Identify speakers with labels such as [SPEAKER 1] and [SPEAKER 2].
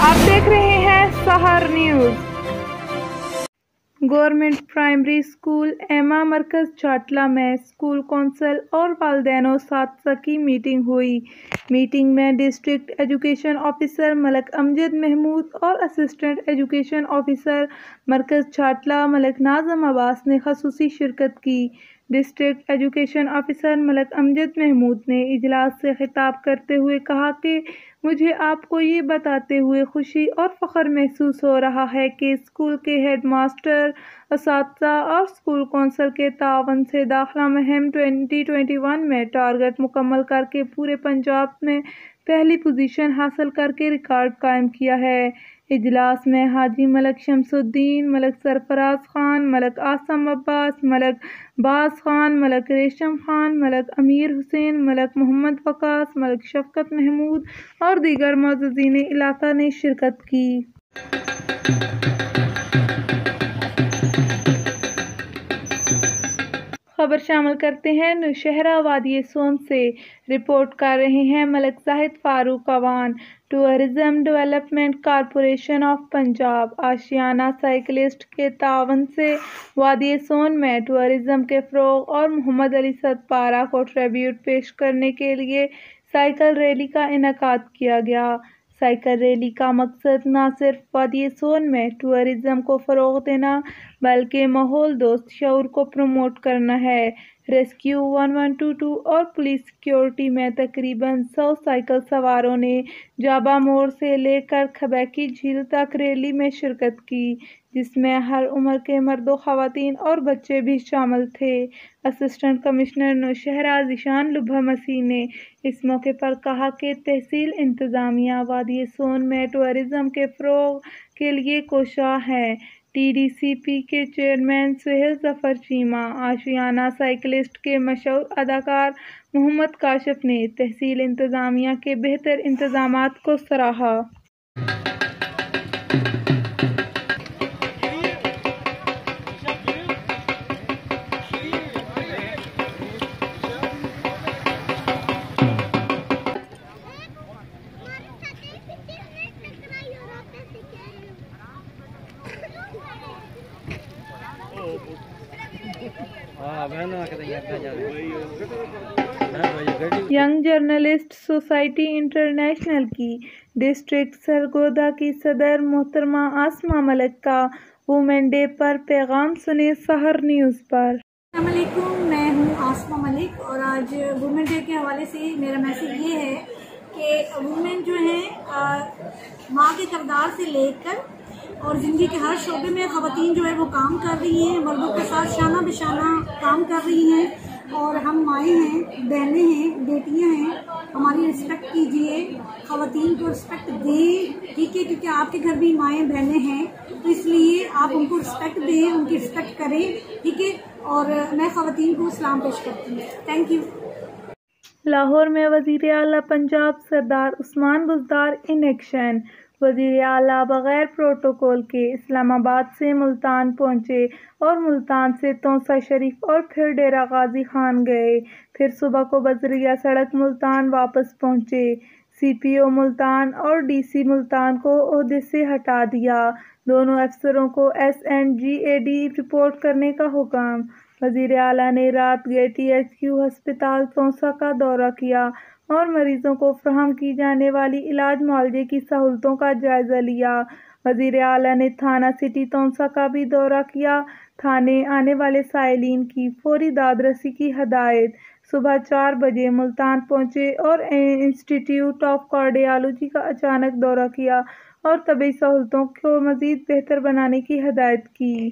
[SPEAKER 1] آپ دیکھ رہے ہیں سحر نیوز۔ گورنمنٹ پرائمری اسکول ایما مرکز چاٹلہ میں اسکول کونسل اور والدین و اساتذہ کی میٹنگ ہوئی۔ میٹنگ میں ڈسٹرکٹ ایجوکیشن آفیسر ملک امجد محمود اور اسسٹنٹ ایجوکیشن آفیسر مرکز چاٹلہ ملک ناظم عباس نے خصوصی شرکت کی۔ ڈسٹرکٹ ایجوکیشن آفیسر ملک امجد محمود نے اجلاس سے خطاب کرتے ہوئے کہا کہ مجھے آپ کو یہ بتاتے ہوئے خوشی اور فخر محسوس ہو رہا ہے کہ اسکول کے ہیڈ ماسٹر، اساتذہ اور اسکول کونسل کے تعاون سے داخلہ مہم 2021 میں ٹارگٹ مکمل کر کے پورے پنجاب میں پہلی پوزیشن حاصل کر کے ریکارڈ قائم کیا ہے۔ اجلاس میں حاجی ملک شمس الدین، ملک سرفراز خان، ملک آصم عباس، ملک باز خان، ملک ریشم خان، ملک امیر حسین، ملک محمد وقاص، ملک شفقت محمود اور دیگر معززین علاقہ نے شرکت کی۔ خبر شامل کرتے ہیں نوشہرہ وادی سون سے۔ رپورٹ کر رہے ہیں Malik Zahid Farooq Awan. Tourism development corporation of Punjab Ashiana cyclist کے تعاون سے وادی سون میں ٹورازم کے فروغ اور محمد علی صدپارہ کو ٹریبیوٹ پیش کرنے کے لیے سائیکل ریلی کا انعقاد کیا گیا۔ سائیکل ریلی کا مقصد نہ صرف وادی سون میں ٹورازم کو فروغ دینا بلکہ ماحول دوست شعور کو پروموٹ کرنا ہے۔ ریسکیو 1122 اور پولیس سیکورٹی میں تقریباً 100 سائیکل سواروں نے جابا موڑ سے لے کر کھبے کی جھیل تک ریلی میں شرکت کی، جس میں ہر عمر کے مرد و خواتین اور بچے بھی شامل تھے۔ اسسٹنٹ کمشنر نوشہرہ ذیشان لبھا مسیح نے اس موقع پر کہا کہ تحصیل انتظامیہ وادی سون میں ٹورازم کے فروغ کے لیے کوشاں ہے۔ ٹی ڈی سی پی کے چیئرمین سہیل ظفر چیمہ، آشیانہ سائیکلسٹ کے مشہور اداکار محمد کاشف نے تحصیل انتظامیہ کے بہتر انتظامات کو سراہا۔ ینگ جرنلسٹ سوسائٹی انٹرنیشنل کی ڈسٹرکٹ سرگودا کی صدر محترمہ آسمہ ملک کا وومن ڈے پر پیغام سنیں سحر نیوز پر۔
[SPEAKER 2] السلام علیکم، میں ہوں آسمہ ملک اور آج وومن ڈے کے حوالے سے میرا میسیج یہ ہے کہ وومن جو ہیں ماں کے کردار سے لے کر اور زندگی کے ہر شعبے میں خواتین جو ہے وہ کام کر رہی ہیں، مردوں کے ساتھ شانہ بشانہ کام کر رہی ہیں، اور ہم مائیں ہیں، بہنیں ہیں، بیٹیاں ہیں، ہماری رسپیکٹ کیجیے، خواتین کو رسپیکٹ دیں، ٹھیک ہے، کیونکہ آپ کے گھر بھی مائیں بہنیں ہیں، تو اس لیے آپ ان کو رسپیکٹ دیں، ان کی رسپیکٹ کریں، ٹھیک ہے، اور میں خواتین کو سلام پیش کرتی ہوں۔ Thank you.
[SPEAKER 1] لاہور میں وزیر اعلیٰ پنجاب سردار عثمان بزدار ان ایکشن۔ وزیر اعلیٰ بغیر پروٹوکول کے اسلام آباد سے ملتان پہنچے اور ملتان سے تونسہ شریف اور پھر ڈیرہ غازی خان گئے، پھر صبح کو بذریعہ سڑک ملتان واپس پہنچے۔ سی پی او ملتان اور ڈی سی ملتان کو عہدے سے ہٹا دیا، دونوں افسروں کو SNGAD رپورٹ کرنے کا حکم۔ وزیر اعلیٰ نے رات گئے THQ ہسپتال تونسہ کا دورہ کیا اور مریضوں کو فراہم کی جانے والی علاج معالجے کی سہولتوں کا جائزہ لیا۔ وزیر اعلیٰ نے تھانہ سٹی تونسہ کا بھی دورہ کیا، تھانے آنے والے سائلین کی فوری داد رسی کی ہدایت۔ صبح 4 بجے ملتان پہنچے اور انسٹی ٹیوٹ آف کارڈیالوجی کا اچانک دورہ کیا اور طبی سہولتوں کو مزید بہتر بنانے کی ہدایت کی۔